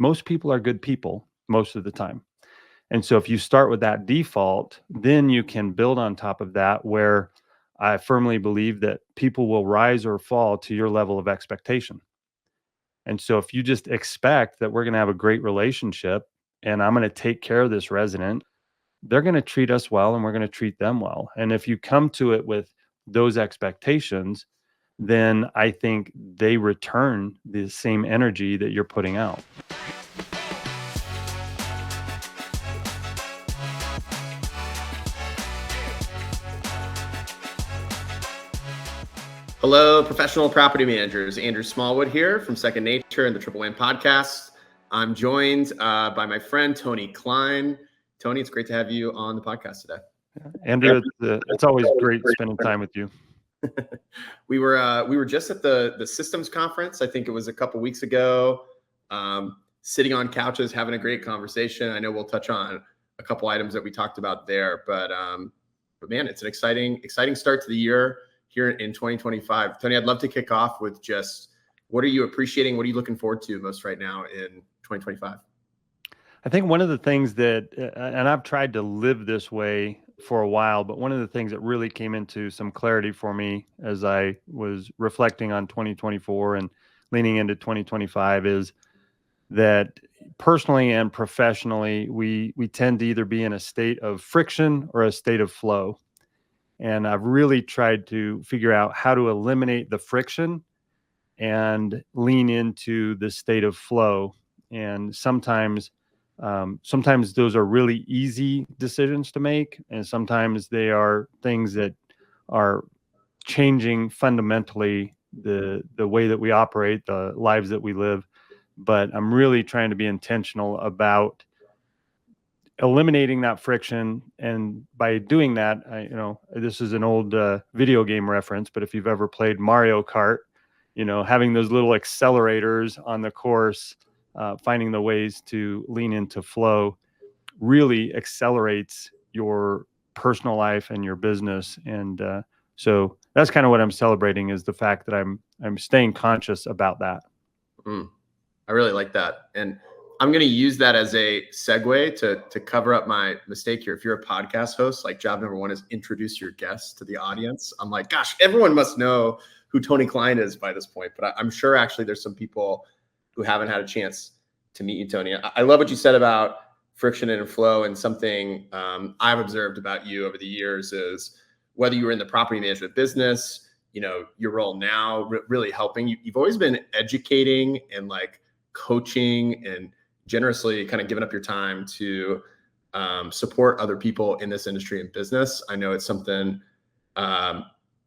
most people are good people most of the time. And so if you start with that default, then you can build on top of that, where I firmly believe that people will rise or fall to your level of expectation. And so if you just expect that we're going to have a great relationship and I'm going to take care of this resident, they're going to treat us well and we're going to treat them well. And if you come to it with those expectations, then I think they return the same energy that you're putting out. Hello, professional property managers. Andrew Smallwood here from Second Nature and the Triple Win podcast. I'm joined by my friend, Tony Cline. Tony, it's great to have you on the podcast today. Andrew, it's always great spending time with you. We were just at the systems conference. I think it was a couple weeks ago, sitting on couches, having a great conversation. I know we'll touch on a couple items that we talked about there, but man, it's an exciting start to the year here in 2025. Tony, I'd love to kick off with just what are you appreciating? What are you looking forward to most right now in 2025? I think one of the things that, and I've tried to live this way for a while, but one of the things that really came into some clarity for me as I was reflecting on 2024 and leaning into 2025 is that personally and professionally, we tend to either be in a state of friction or a state of flow. And I've really tried to figure out how to eliminate the friction and lean into the state of flow. And sometimes those are really easy decisions to make. And sometimes they are things that are changing fundamentally the way that we operate, the lives that we live. But I'm really trying to be intentional about eliminating that friction. And by doing that, this is an old video game reference, but if you've ever played Mario Kart, having those little accelerators on the course, finding the ways to lean into flow really accelerates your personal life and your business. And so that's kind of what I'm celebrating, is the fact that I'm staying conscious about that. I really like that. And I'm going to use that as a segue to cover up my mistake here. If you're a podcast host, like job number one is introduce your guests to the audience. I'm like, gosh, everyone must know who Tony Cline is by this point. But I'm sure actually there's some people who haven't had a chance to meet you, Tony. I love what you said about friction and flow. And something I've observed about you over the years is whether you were in the property management business, your role now, really helping. You've always been educating and like coaching and generously kind of giving up your time to support other people in this industry and business. I know it's something,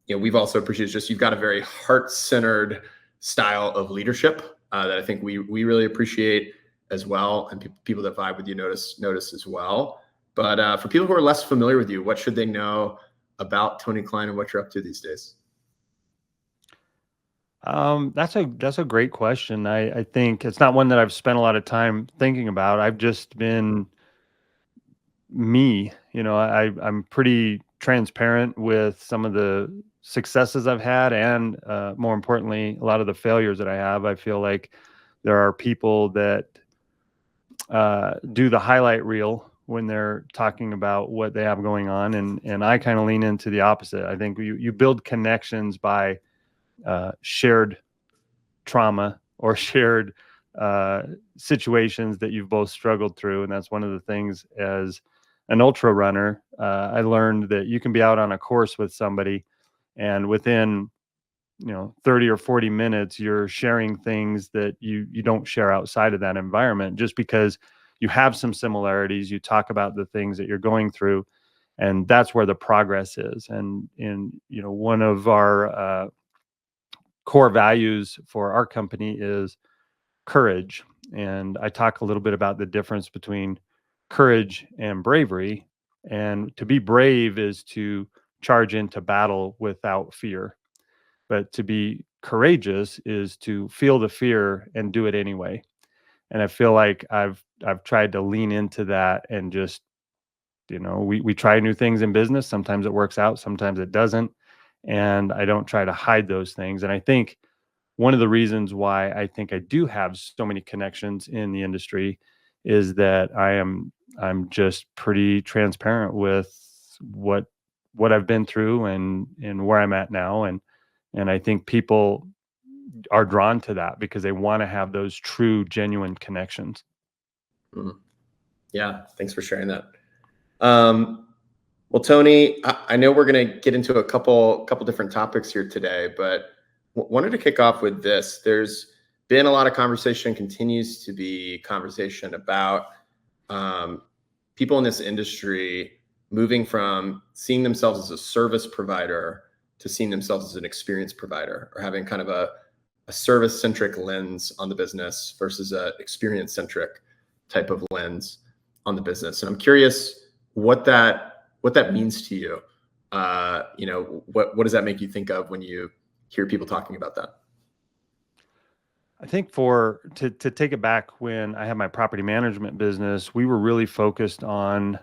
we've also appreciated. Just you've got a very heart-centered style of leadership that I think we really appreciate as well. And people that vibe with you notice as well. But for people who are less familiar with you, what should they know about Tony Cline and what you're up to these days? That's a great question. I think it's not one that I've spent a lot of time thinking about. I've just been me. I'm pretty transparent with some of the successes I've had, and more importantly, a lot of the failures that I have. I feel like there are people that do the highlight reel when they're talking about what they have going on, and I kind of lean into the opposite. I think you build connections by shared trauma or shared situations that you've both struggled through. And that's one of the things as an ultra runner, I learned that you can be out on a course with somebody and within 30 or 40 minutes, you're sharing things that you don't share outside of that environment, just because you have some similarities. You talk about the things that you're going through, and that's where the progress is. And one of our core values for our company is courage. And I talk a little bit about the difference between courage and bravery. And to be brave is to charge into battle without fear. But to be courageous is to feel the fear and do it anyway. And I feel like I've tried to lean into that and just, we try new things in business. Sometimes it works out, sometimes it doesn't. And I don't try to hide those things. And I think one of the reasons why I think I do have so many connections in the industry is that I'm just pretty transparent with what what I've been through and where I'm at now, and I think people are drawn to that because they want to have those true genuine connections. Mhm. Yeah, thanks for sharing that. Um, well, Tony, I know we're going to get into a couple different topics here today, but wanted to kick off with this. There's been a lot of conversation, continues to be conversation about um, people in this industry moving from seeing themselves as a service provider to seeing themselves as an experience provider, or having kind of a service centric lens on the business versus a experience centric type of lens on the business. And I'm curious what that means to you. What does that make you think of when you hear people talking about that? I think for to take it back when I had my property management business, we were really focused on,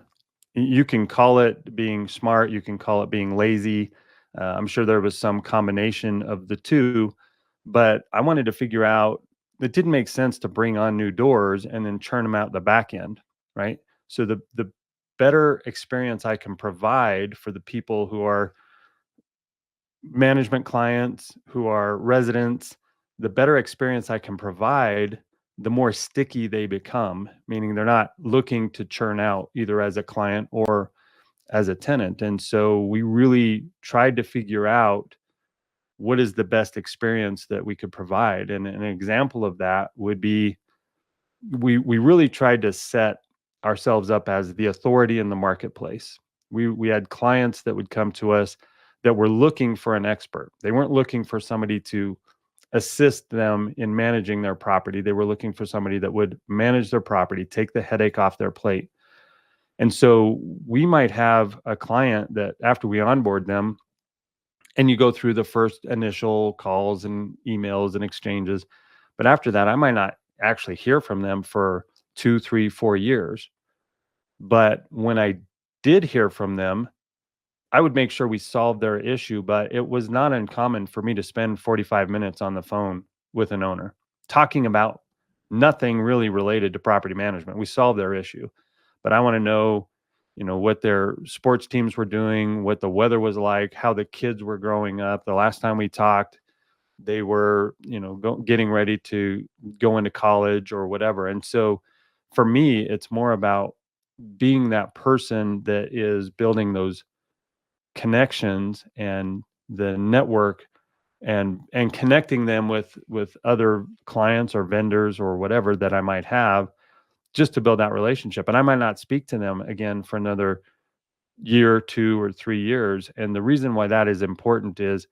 you can call it being smart, you can call it being lazy. I'm sure there was some combination of the two, but I wanted to figure out, it didn't make sense to bring on new doors and then churn them out the back end, right? So the better experience I can provide for the people who are management clients, who are residents, the better experience I can provide, the more sticky they become, meaning they're not looking to churn out either as a client or as a tenant. And so we really tried to figure out what is the best experience that we could provide. And an example of that would be, we really tried to set ourselves up as the authority in the marketplace. We had clients that would come to us that were looking for an expert. They weren't looking for somebody to assist them in managing their property. They were looking for somebody that would manage their property, take the headache off their plate. And so we might have a client that after we onboard them, and you go through the first initial calls and emails and exchanges, but after that, I might not actually hear from them for 2, 3, 4 years. But when I did hear from them, I would make sure we solved their issue, but it was not uncommon for me to spend 45 minutes on the phone with an owner talking about nothing really related to property management. We solved their issue, but I want to know, what their sports teams were doing, what the weather was like, how the kids were growing up. The last time we talked, they were, getting ready to go into college or whatever. And so for me, it's more about being that person that is building those connections and the network, and connecting them with other clients or vendors or whatever that I might have, just to build that relationship. And I might not speak to them again for another year, 2 or 3 years. And the reason why that is important is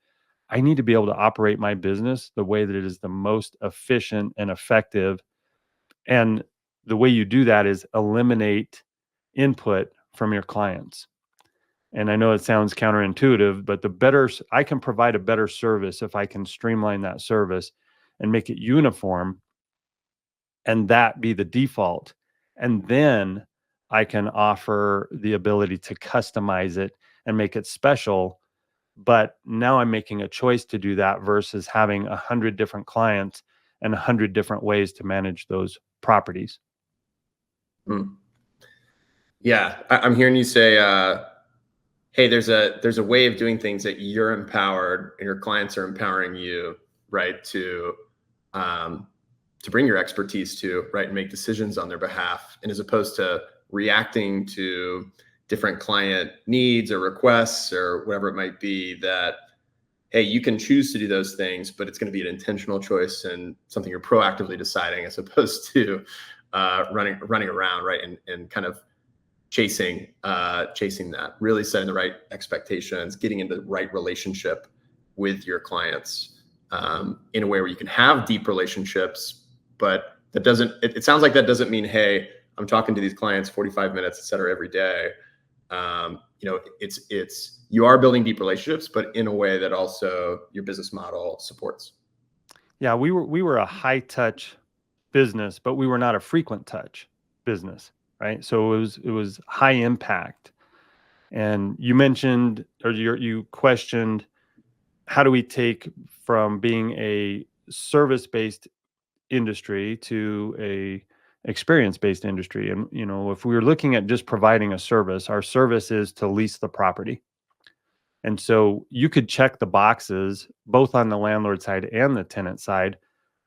I need to be able to operate my business the way that it is the most efficient and effective. And the way you do that is eliminate input from your clients. And I know it sounds counterintuitive, but I can provide a better service if I can streamline that service and make it uniform, and that be the default. And then I can offer the ability to customize it and make it special. But now I'm making a choice to do that versus having 100 different clients and 100 different ways to manage those properties. Hmm. Yeah, I'm hearing you say, "Hey, there's a way of doing things that you're empowered and your clients are empowering you, right, um, to bring your expertise to, right, and make decisions on their behalf, and as opposed to reacting to different client needs or requests or whatever it might be, that hey, you can choose to do those things, but it's going to be an intentional choice and something you're proactively deciding, as opposed to running around, right, and kind of chasing that, really setting the right expectations, getting into the right relationship with your clients, in a way where you can have deep relationships. But that doesn't, it sounds like that doesn't mean, hey, I'm talking to these clients 45 minutes, et cetera, every day. It's you are building deep relationships, but in a way that also your business model supports. Yeah, we were a high touch business, but we were not a frequent touch business, right? So it was high impact. And you mentioned, or you questioned, how do we take from being a service-based industry to a experience-based industry. And, if we were looking at just providing a service, our service is to lease the property. And so you could check the boxes both on the landlord side and the tenant side,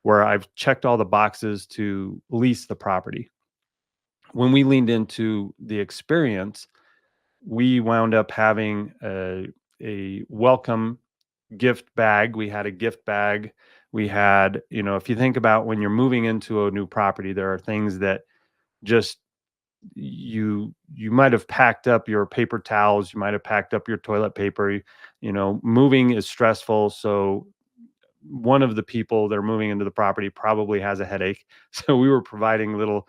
where I've checked all the boxes to lease the property. When we leaned into the experience, we wound up having a welcome gift bag. We had a gift bag. We had, if you think about when you're moving into a new property, there are things that just you might have packed up your paper towels, you might have packed up your toilet paper. Moving is stressful, so one of the people that are moving into the property probably has a headache. So we were providing little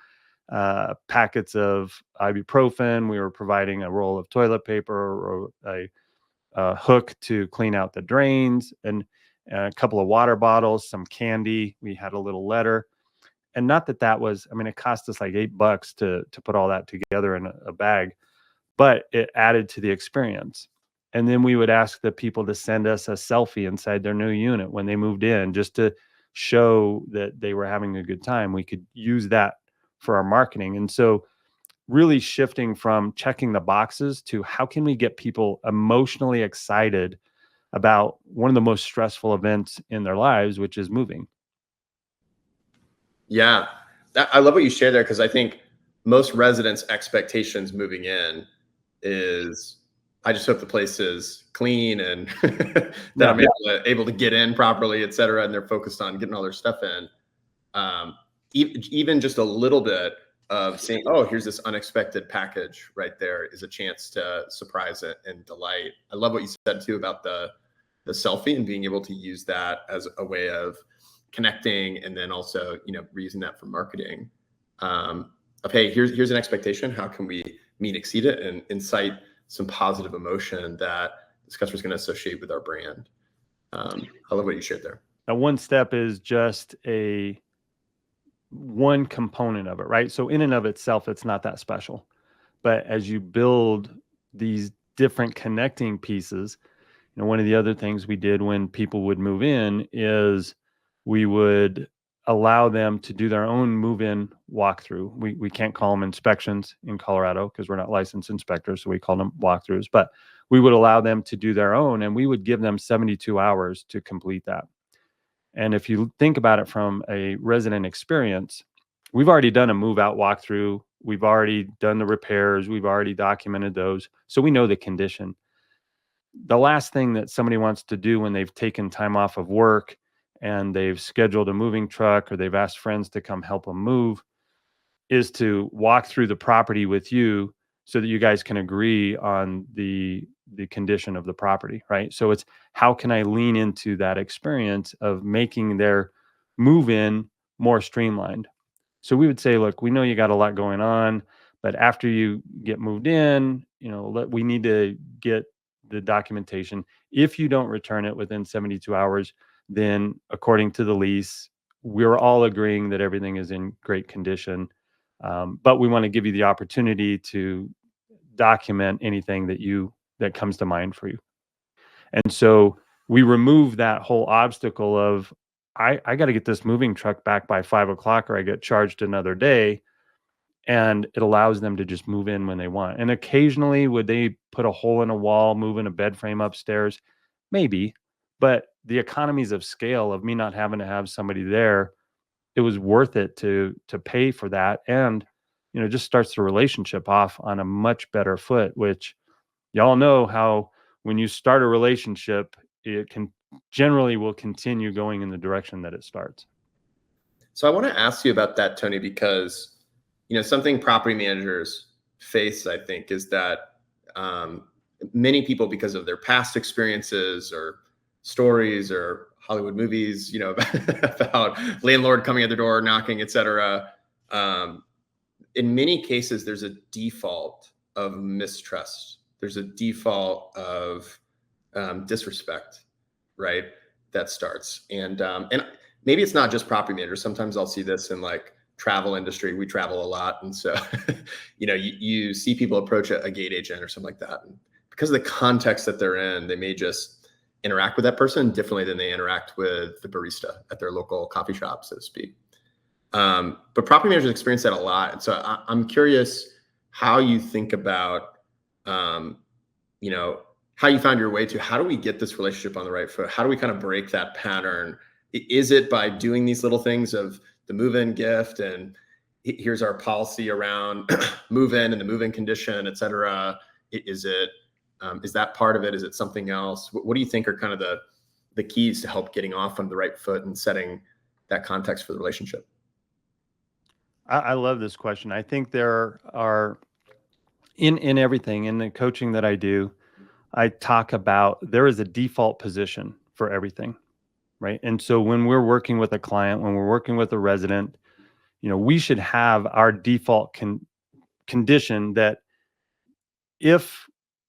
packets of ibuprofen. We were providing a roll of toilet paper or a hook to clean out the drains, and a couple of water bottles, some candy. We had a little letter. And not that was, it cost us like $8 to put all that together in a bag, but it added to the experience. And then we would ask the people to send us a selfie inside their new unit when they moved in, just to show that they were having a good time. We could use that for our marketing. And so really shifting from checking the boxes to how can we get people emotionally excited about one of the most stressful events in their lives, which is moving. Yeah, I love what you shared there, because I think most residents' expectations moving in is, I just hope the place is clean and that I'm able to get in properly, et cetera. And they're focused on getting all their stuff in. Even just a little bit of saying, oh, here's this unexpected package right there, is a chance to surprise it and delight. I love what you said too about the selfie and being able to use that as a way of connecting, and then also, reusing that for marketing. Of, hey, here's an expectation. How can we meet, exceed it, and incite some positive emotion that this customer is going to associate with our brand? I love what you shared there. Now, one step is just one component of it, right? So in and of itself, it's not that special. But as you build these different connecting pieces, one of the other things we did when people would move in is we would allow them to do their own move-in walkthrough. We can't call them inspections in Colorado because we're not licensed inspectors, so we call them walkthroughs. But we would allow them to do their own, and we would give them 72 hours to complete that. And if you think about it from a resident experience, we've already done a move-out walkthrough. We've already done the repairs. We've already documented those, so we know the condition. The last thing that somebody wants to do when they've taken time off of work and they've scheduled a moving truck, or they've asked friends to come help them move, is to walk through the property with you so that you guys can agree on the condition of the property, right? So it's, how can I lean into that experience of making their move-in more streamlined? So we would say, look, we know you got a lot going on, but after you get moved in, we need to get the documentation. If you don't return it within 72 hours, then according to the lease, we're all agreeing that everything is in great condition. But we want to give you the opportunity to document anything that comes to mind for you. And so we remove that whole obstacle of, I got to get this moving truck back by 5 o'clock or I get charged another day. And it allows them to just move in when they want. And occasionally, would they put a hole in a wall, moving a bed frame upstairs? Maybe. But the economies of scale of me not having to have somebody there, it was worth it to pay for that. And, just starts the relationship off on a much better foot, which y'all know how when you start a relationship, it generally will continue going in the direction that it starts. So I want to ask you about that, Tony, because something property managers face, I think, is that many people, because of their past experiences or stories or Hollywood movies, about landlord coming at the door, knocking, et cetera. In many cases, there's a default of mistrust. There's a default of disrespect, right? That starts. And maybe it's not just property managers. Sometimes I'll see this in like travel industry. We travel a lot. And so, you see people approach a gate agent or something like that. And because of the context that they're in, they may just interact with that person differently than they interact with the barista at their local coffee shop, so to speak. But property managers experience that a lot. And so I'm curious how you think about, you know, how you found your way to how do we get this relationship on the right foot? How do we kind of break that pattern? Is it by doing these little things of the move-in gift and here's our policy around move-in and the move-in condition, et cetera? Is it, is that part of it? Is it something else? What do you think are kind of the keys to help getting off on the right foot and setting that context for the relationship? I love this question. I think there are in everything in the coaching that I do, I talk about there is a default position for everything, right? And so when we're working with a client, when we're working with a resident, we should have our default condition that if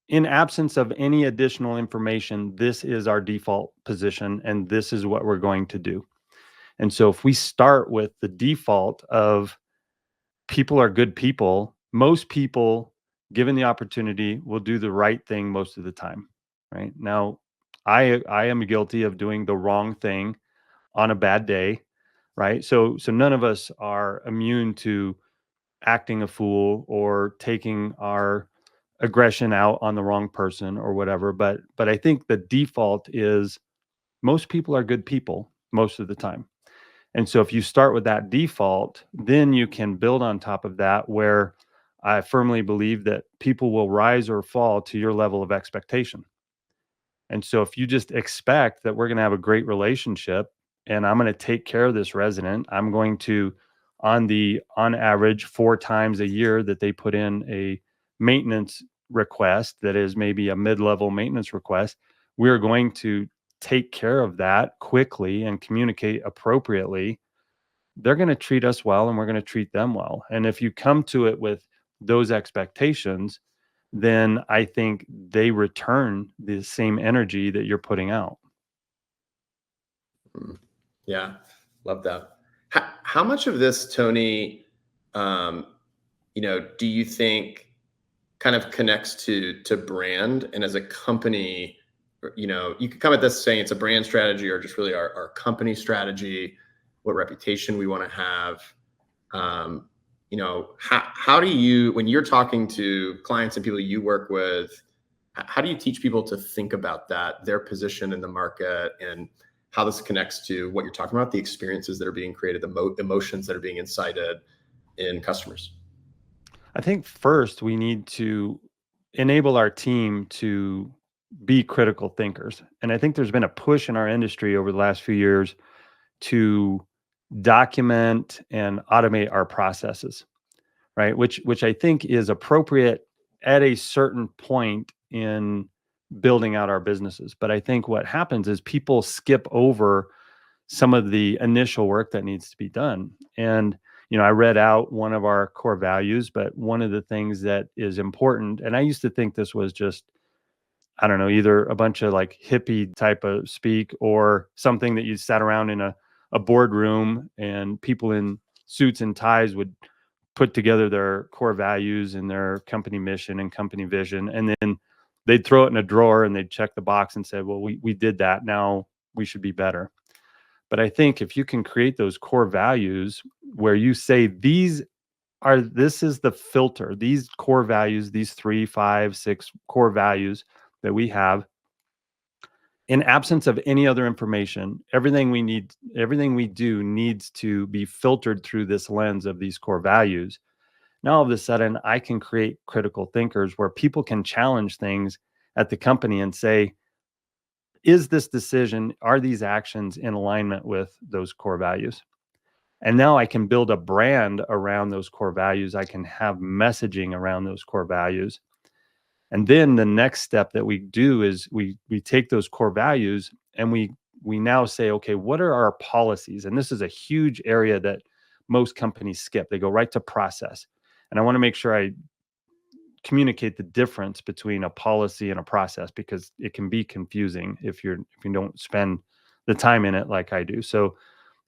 in absence of any additional information, this is our default position and this is what we're going to do. And so if we start with the default of people are good people, most people given the opportunity will do the right thing most of the time, right? Now, I am guilty of doing the wrong thing on a bad day, right? So none of us are immune to acting a fool or taking our aggression out on the wrong person or whatever, but I think the default is most people are good people most of the time. And so if you start with that default, then you can build on top of that, where I firmly believe that people will rise or fall to your level of expectation. And so if you just expect that we're going to have a great relationship and I'm going to take care of this resident, I'm going to on average 4 times a year that they put in a maintenance request that is maybe a mid-level maintenance request, we're going to take care of that quickly and communicate appropriately. They're going to treat us well and we're going to treat them well. And if you come to it with those expectations, then I think they return the same energy that you're putting out. Yeah, love that. How much of this, Tony, um, do you think kind of connects to brand and as a company? You could come at this saying it's a brand strategy or just really our company strategy, what reputation we want to have. How do you, when you're talking to clients and people you work with, how do you teach people to think about that, their position in the market, and how this connects to what you're talking about, the experiences that are being created, the emotions that are being incited in customers? I think first we need to enable our team to be critical thinkers. And I think there's been a push in our industry over the last few years to document and automate our processes, right? Which I think is appropriate at a certain point in building out our businesses. But I think what happens is people skip over some of the initial work that needs to be done. And I read out one of our core values, but one of the things that is important, and I used to think this was just, I don't know, either a bunch of like hippie type of speak or something that you sat around in a boardroom and people in suits and ties would put together their core values and their company mission and company vision. And then they'd throw it in a drawer and they'd check the box and say, well, we did that. Now we should be better. But I think if you can create those core values where you say this is the filter, these core values, these 3, 5, 6 core values that we have, in absence of any other information, everything we do needs to be filtered through this lens of these core values. Now all of a sudden I can create critical thinkers where people can challenge things at the company and say, is this decision, are these actions in alignment with those core values? And now I can build a brand around those core values. I can have messaging around those core values. And then the next step that we do is we take those core values and we now say, okay, what are our policies? And this is a huge area that most companies skip. They go right to process. And I want to make sure I communicate the difference between a policy and a process, because it can be confusing if you don't spend the time in it like I do. So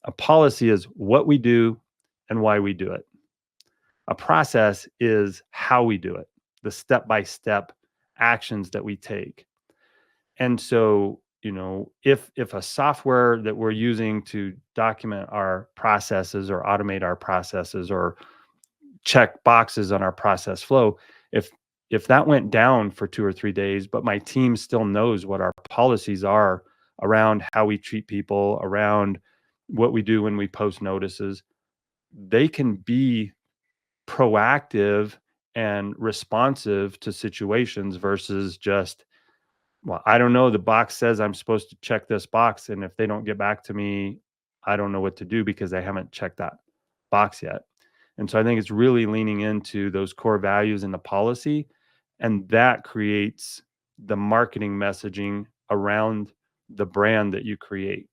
a policy is what we do and why we do it. A process is how we do it, the step-by-step actions that we take. And so if a software that we're using to document our processes or automate our processes or check boxes on our process flow, if that went down for 2 or 3 days, but my team still knows what our policies are around how we treat people, around what we do when we post notices, they can be proactive and responsive to situations versus just, well, I don't know. The box says I'm supposed to check this box. And if they don't get back to me, I don't know what to do because I haven't checked that box yet. And so I think it's really leaning into those core values in the policy. And that creates the marketing messaging around the brand that you create.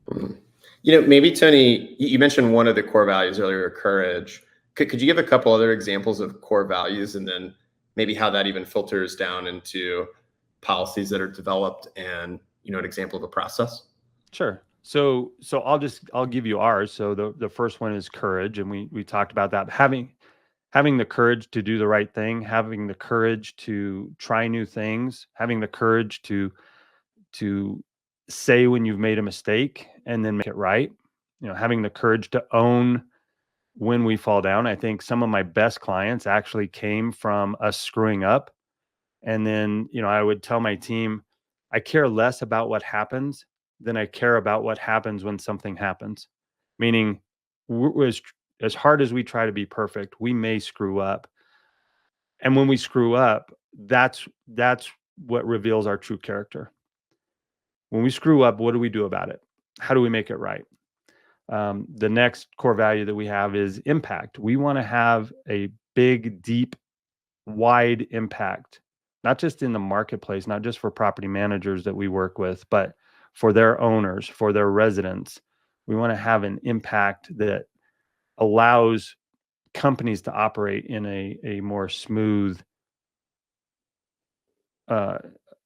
Mhm. Maybe Tony, you mentioned one of the core values earlier, courage. Could you give a couple other examples of core values and then maybe how that even filters down into policies that are developed and, an example of a process? Sure. So I'll give you ours. So the first one is courage, and we talked about that. Having the courage to do the right thing, having the courage to try new things, having the courage to say when you've made a mistake and then make it right. Having the courage to own when we fall down. I think some of my best clients actually came from us screwing up. And then, I would tell my team, I care less about what happens than I care about what happens when something happens. Meaning, as hard as we try to be perfect, we may screw up. And when we screw up, that's what reveals our true character. When we screw up, what do we do about it? How do we make it right? The next core value that we have is impact. We want to have a big, deep, wide impact, not just in the marketplace, not just for property managers that we work with, but for their owners, for their residents. We want to have an impact that allows companies to operate in a more smooth uh,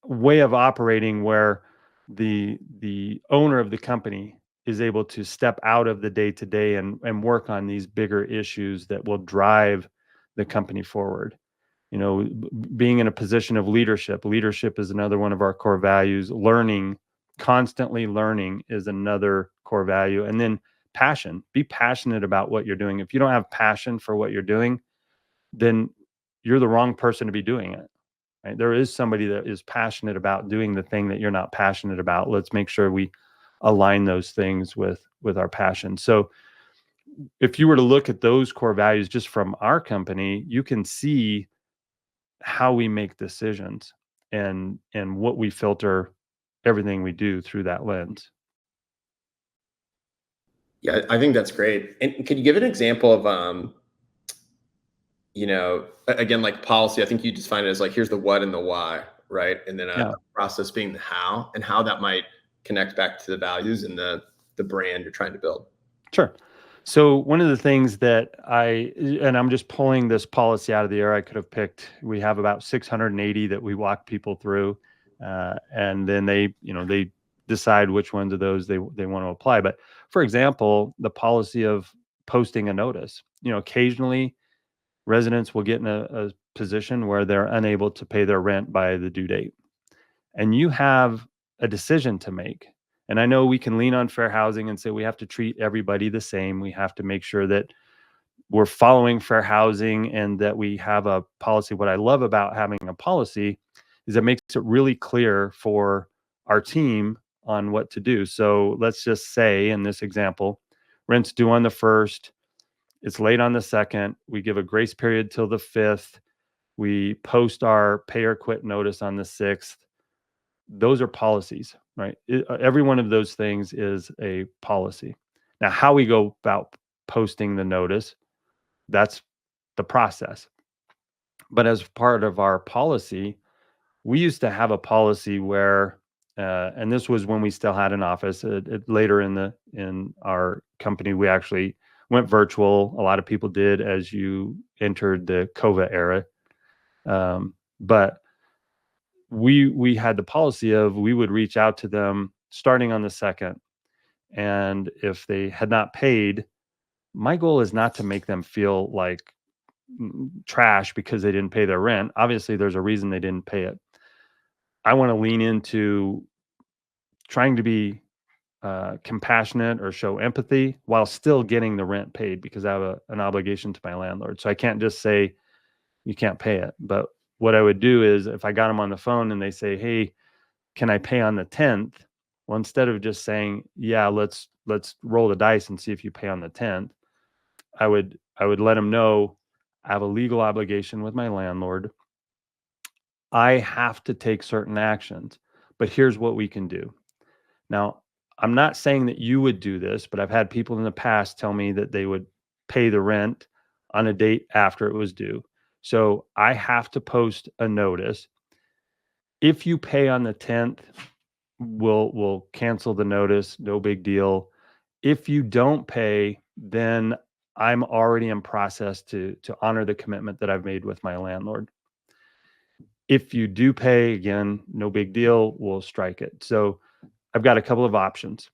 way of operating where the owner of the company is able to step out of the day to day and work on these bigger issues that will drive the company forward. Being in a position of leadership. Leadership is another one of our core values. Learning, constantly learning is another core value. And then passion. Be passionate about what you're doing. If you don't have passion for what you're doing, then you're the wrong person to be doing it. Right? There is somebody that is passionate about doing the thing that you're not passionate about. Let's make sure we align those things with our passion. So if you were to look at those core values just from our company, you can see how we make decisions and what we filter everything we do through that lens. Yeah, I think that's great. And could you give an example of, again, like policy? I think you define it as like, here's the what and the why, right? And then a Yeah, process being the how, and how that might connect back to the values and the brand you're trying to build. sure. So one of the things that and I'm just pulling this policy out of the air, I could have picked, we have about 680 that we walk people through, and then they decide which ones of those they want to apply. But for example, the policy of posting a notice, occasionally residents will get in a position where they're unable to pay their rent by the due date. And you have a decision to make. And I know we can lean on fair housing and say we have to treat everybody the same. We have to make sure that we're following fair housing and that we have a policy. What I love about having a policy is it makes it really clear for our team on what to do. So let's just say in this example, rent's due on the 1st, it's late on the 2nd. We give a grace period till the 5th. We post our pay or quit notice on the 6th. Those are policies, right? Every one of those things is a policy. Now, how we go about posting the notice, that's the process. But as part of our policy, we used to have a policy where, and this was when we still had an office. Later in our company, we actually went virtual. A lot of people did as you entered the COVID era. But we had the policy of we would reach out to them starting on the 2nd, and if they had not paid, my goal is not to make them feel like trash because they didn't pay their rent. Obviously there's a reason they didn't pay it, I want to lean into trying to be compassionate or show empathy while still getting the rent paid because I have an obligation to my landlord. So I can't just say, you can't pay it. But what I would do is if I got them on the phone and they say, hey, can I pay on the 10th? Well, instead of just saying, yeah, let's roll the dice and see if you pay on the 10th, I would let them know I have a legal obligation with my landlord. I have to take certain actions, but here's what we can do. Now, I'm not saying that you would do this, but I've had people in the past tell me that they would pay the rent on a date after it was due. So I have to post a notice. If you pay on the 10th, we'll cancel the notice, no big deal. If you don't pay, then I'm already in process to honor the commitment that I've made with my landlord. If you do pay, again, no big deal, we'll strike it. So I've got a couple of options.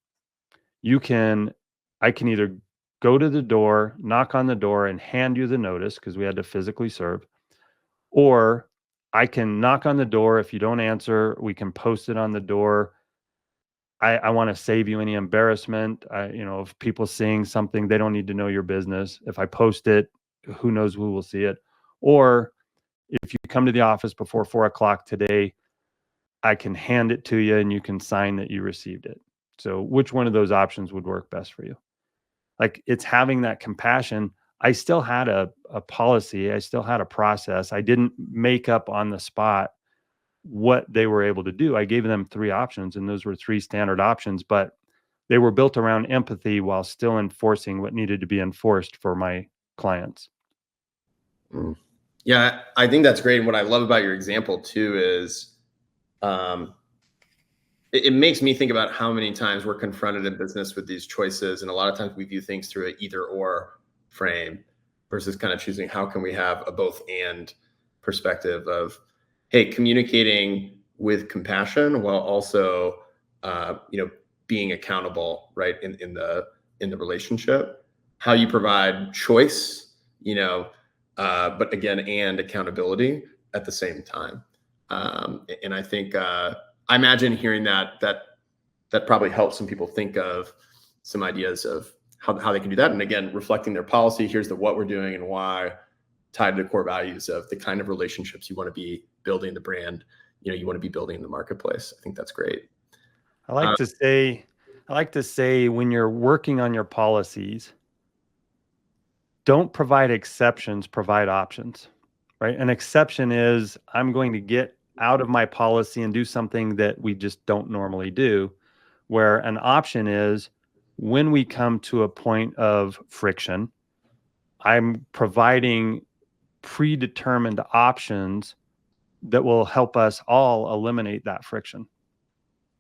I can either go to the door, knock on the door, and hand you the notice because we had to physically serve, or I can knock on the door. If you don't answer, we can post it on the door. I want to save you any embarrassment. If people seeing something, they don't need to know your business. If I post it, who knows who will see it. Or if you come to the office before 4 o'clock today, I can hand it to you and you can sign that you received it. So which one of those options would work best for you? Like, it's having that compassion. I still had a policy. I still had a process. I didn't make up on the spot what they were able to do. I gave them 3 options, and those were 3 standard options, but they were built around empathy while still enforcing what needed to be enforced for my clients. Mm. Yeah, I think that's great. And what I love about your example too is um, it makes me think about how many times we're confronted in business with these choices. And a lot of times we view things through an either or frame versus kind of choosing how can we have a both and perspective of, hey, communicating with compassion while also, being accountable, right, in the relationship, how you provide choice, but again, and accountability at the same time. And I think, I imagine hearing that probably helps some people think of some ideas of how they can do that. And again, reflecting their policy, here's the what we're doing and why, tied to the core values of the kind of relationships you want to be building, the brand, you want to be building in the marketplace. I think that's great. I like to say I like to say when you're working on your policies, don't provide exceptions, provide options, right? An exception is I'm going to get out of my policy and do something that we just don't normally do, where an option is when we come to a point of friction, I'm providing predetermined options that will help us all eliminate that friction,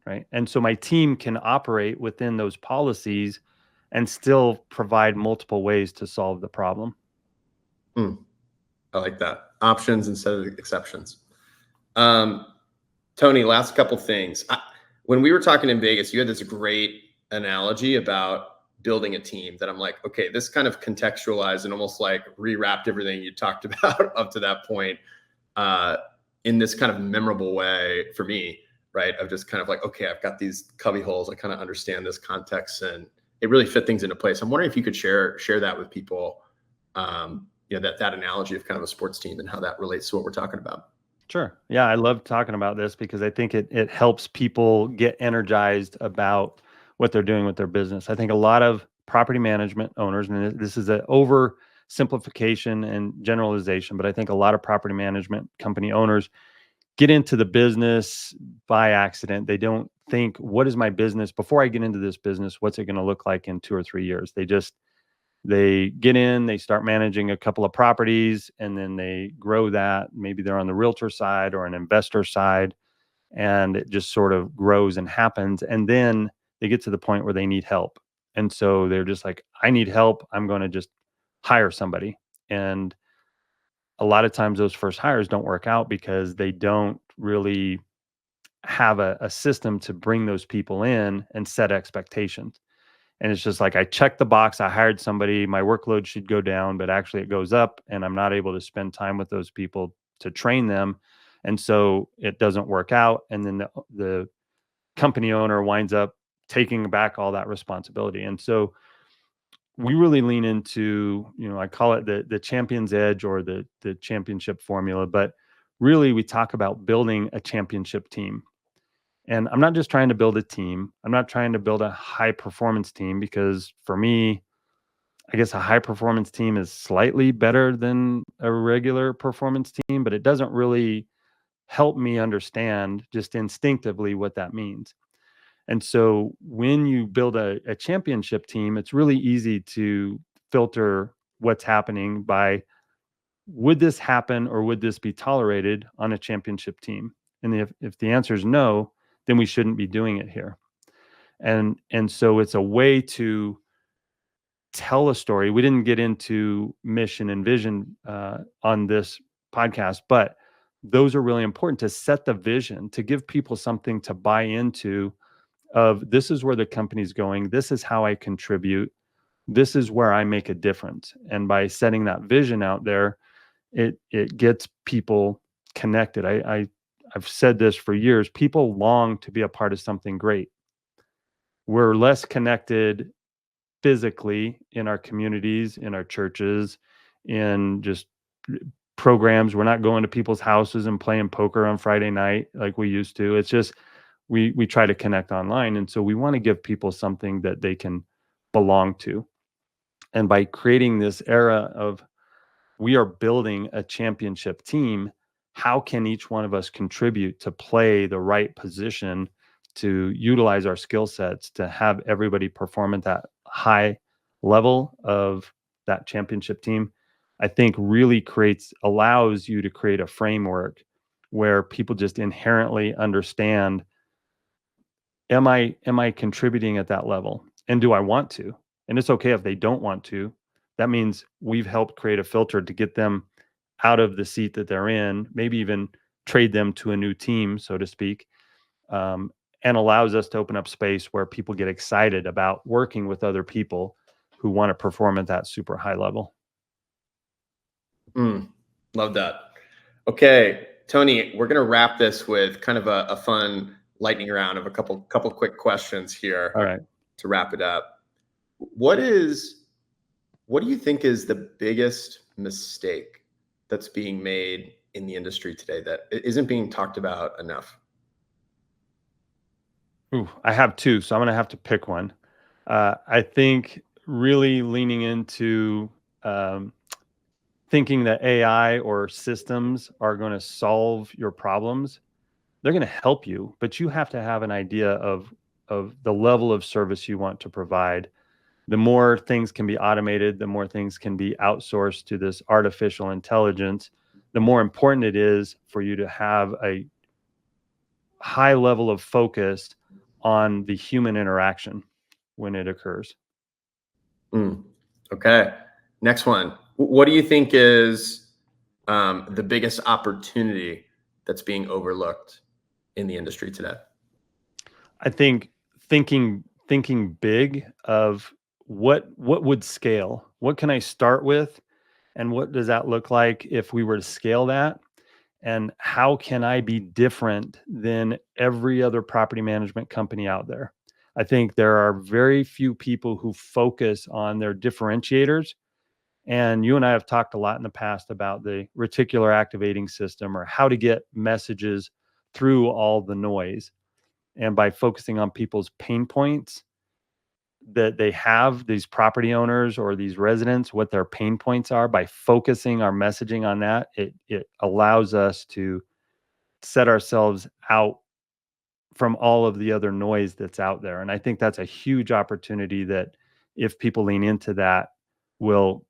right? And so my team can operate within those policies and still provide multiple ways to solve the problem. Mm, I like that. Options instead of exceptions. Um, Tony, last couple things. When we were talking in Vegas, you had this great analogy about building a team that I'm like, okay, this kind of contextualized and almost like rewrapped everything you talked about up to that point in this kind of memorable way for me, right? Of just kind of like, okay, I've got these cubby holes. I kind of understand this context and it really fit things into place. I'm wondering if you could share that with people, that analogy of kind of a sports team and how that relates to what we're talking about. Sure. Yeah, I love talking about this because I think it helps people get energized about what they're doing with their business. I think a lot of property management owners, and this is an oversimplification and generalization, but I think a lot of property management company owners get into the business by accident. They don't think, what is my business before I get into this business? What's it going to look like in 2 or 3 years? They get in, they start managing a couple of properties, and then they grow that. Maybe they're on the realtor side or an investor side, and it just sort of grows and happens. And then they get to the point where they need help. And so they're just like, I need help. I'm going to just hire somebody. And a lot of times those first hires don't work out because they don't really have a system to bring those people in and set expectations. And it's just like, I checked the box, I hired somebody, my workload should go down, but actually it goes up and I'm not able to spend time with those people to train them And so it doesn't work out. And then the company owner winds up taking back all that responsibility. And so we really lean into, I call it the champion's edge or the championship formula, but really we talk about building a championship team. And I'm not just trying to build a team. I'm not trying to build a high performance team, because for me, I guess a high performance team is slightly better than a regular performance team, but it doesn't really help me understand just instinctively what that means. And so when you build a championship team, it's really easy to filter what's happening by, would this happen or would this be tolerated on a championship team? And if the answer is no, then we shouldn't be doing it here. And so it's a way to tell a story. We didn't get into mission and vision on this podcast, but those are really important to set the vision, to give people something to buy into, of this is where the company's going, this is how I contribute, this is where I make a difference. And by setting that vision out there, it gets people connected. I've said this for years. People long to be a part of something great. We're less connected physically in our communities, in our churches, in just programs. We're not going to people's houses and playing poker on Friday night like we used to. It's just we try to connect online. And so we want to give people something that they can belong to. And by creating this era of, we are building a championship team, how can each one of us contribute to play the right position, to utilize our skill sets, to have everybody perform at that high level of that championship team? I think really allows you to create a framework where people just inherently understand, am I contributing at that level? And do I want to? And it's okay if they don't want to. That means we've helped create a filter to get them out of the seat that they're in, maybe even trade them to a new team, so to speak, and allows us to open up space where people get excited about working with other people who want to perform at that super high level. Love that. Okay, Tony, we're gonna wrap this with kind of a fun lightning round of a couple quick questions here All right. to wrap it up. What do you think is the biggest mistake that's being made in the industry today that isn't being talked about enough? Ooh, I have two, so I'm gonna have to pick one. I think really leaning into thinking that AI or systems are going to solve your problems. They're going to help you, but you have to have an idea of the level of service you want to provide. The more things can be automated, the more things can be outsourced to this artificial intelligence, the more important it is for you to have a high level of focus on the human interaction when it occurs. Okay. Next one. What do you think is the biggest opportunity that's being overlooked in the industry today? I think thinking big of what would scale? What can I start with? And what does that look like if we were to scale that? And how can I be different than every other property management company out there? I think there are very few people who focus on their differentiators. And you and I have talked a lot in the past about the reticular activating system, or how to get messages through all the noise. And by focusing on people's pain points that they have, these property owners or these residents, what their pain points are, by focusing our messaging on that, it allows us to set ourselves out from all of the other noise that's out there. And I think that's a huge opportunity that, if people lean into that, will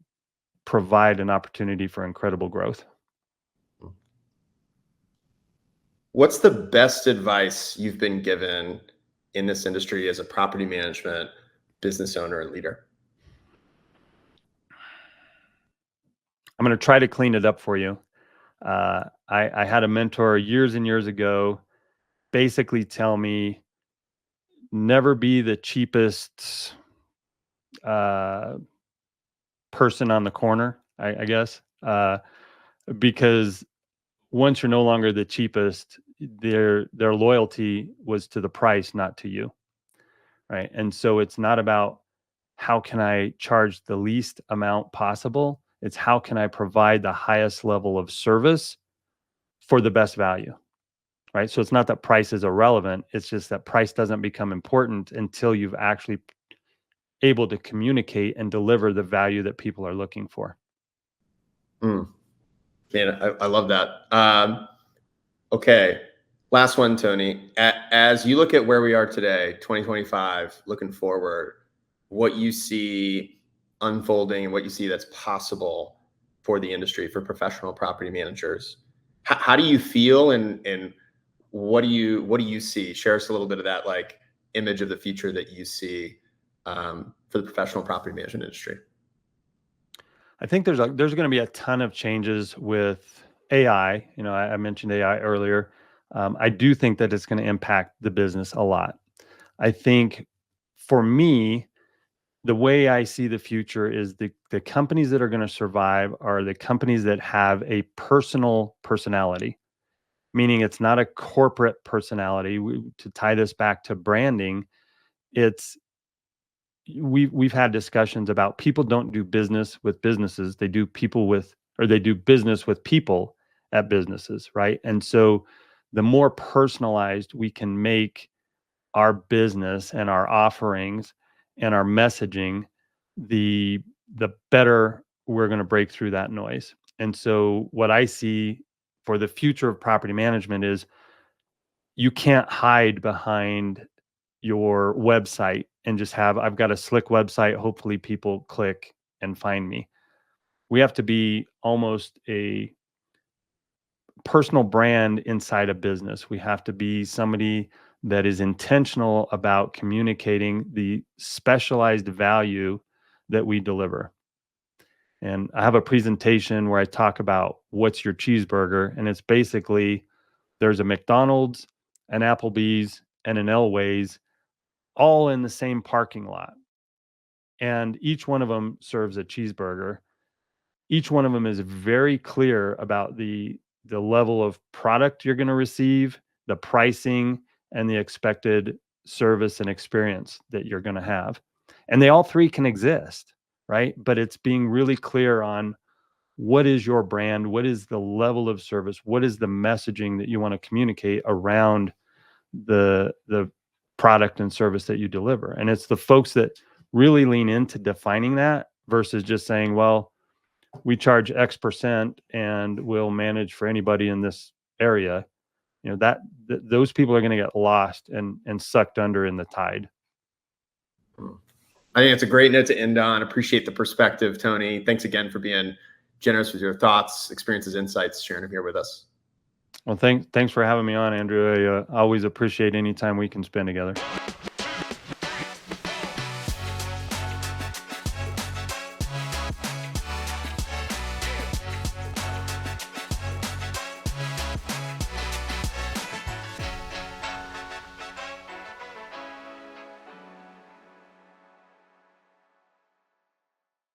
provide an opportunity for incredible growth. What's the best advice you've been given in this industry as a property management business owner and leader? I'm going to try to clean it up for you. I had a mentor years and years ago basically tell me, never be the cheapest uh, person on the corner, I guess, because once you're no longer the cheapest, their loyalty was to the price, not to you, right? And so it's not about how can I charge the least amount possible. It's how can I provide the highest level of service for the best value, right? So it's not that price is irrelevant. It's just that price doesn't become important until you've actually able to communicate and deliver the value that people are looking for. Man, I love that. Okay. Last one, Tony. As you look at where we are today, 2025, looking forward, what you see unfolding and what you see that's possible for the industry, for professional property managers, how do you feel and what do you see? Share us a little bit of that like image of the future that you see for the professional property management industry. I think there's going to be a ton of changes with AI. You know, I mentioned AI earlier. I do think that it's going to impact the business a lot. I think for me, the way I see the future is the companies that are going to survive are the companies that have a personal personality, meaning it's not a corporate personality. To tie this back to branding, it's we've had discussions about people don't do business with businesses. They do they do business with people at businesses, right? And so the more personalized we can make our business and our offerings and our messaging, the better we're going to break through that noise. And so what I see for the future of property management is you can't hide behind your website and just I've got a slick website, hopefully people click and find me. We have to be almost a personal brand inside a business. We have to be somebody that is intentional about communicating the specialized value that we deliver. And I have a presentation where I talk about what's your cheeseburger, and it's basically there's a McDonald's, an Applebee's, and an Elway's all in the same parking lot. And each one of them serves a cheeseburger. Each one of them is very clear about the level of product you're going to receive, the pricing, and the expected service and experience that you're going to have. And they all three can exist, right? But it's being really clear on what is your brand, what is the level of service, what is the messaging that you want to communicate around the product and service that you deliver. And it's the folks that really lean into defining that versus just saying, well, we charge X% and we'll manage for anybody in this area. You know, those people are going to get lost and sucked under in the tide. I think it's a great note to end on. Appreciate the perspective, Tony. Thanks again for being generous with your thoughts, experiences, insights, sharing them here with us. Well, thanks for having me on, Andrew. I always appreciate any time we can spend together.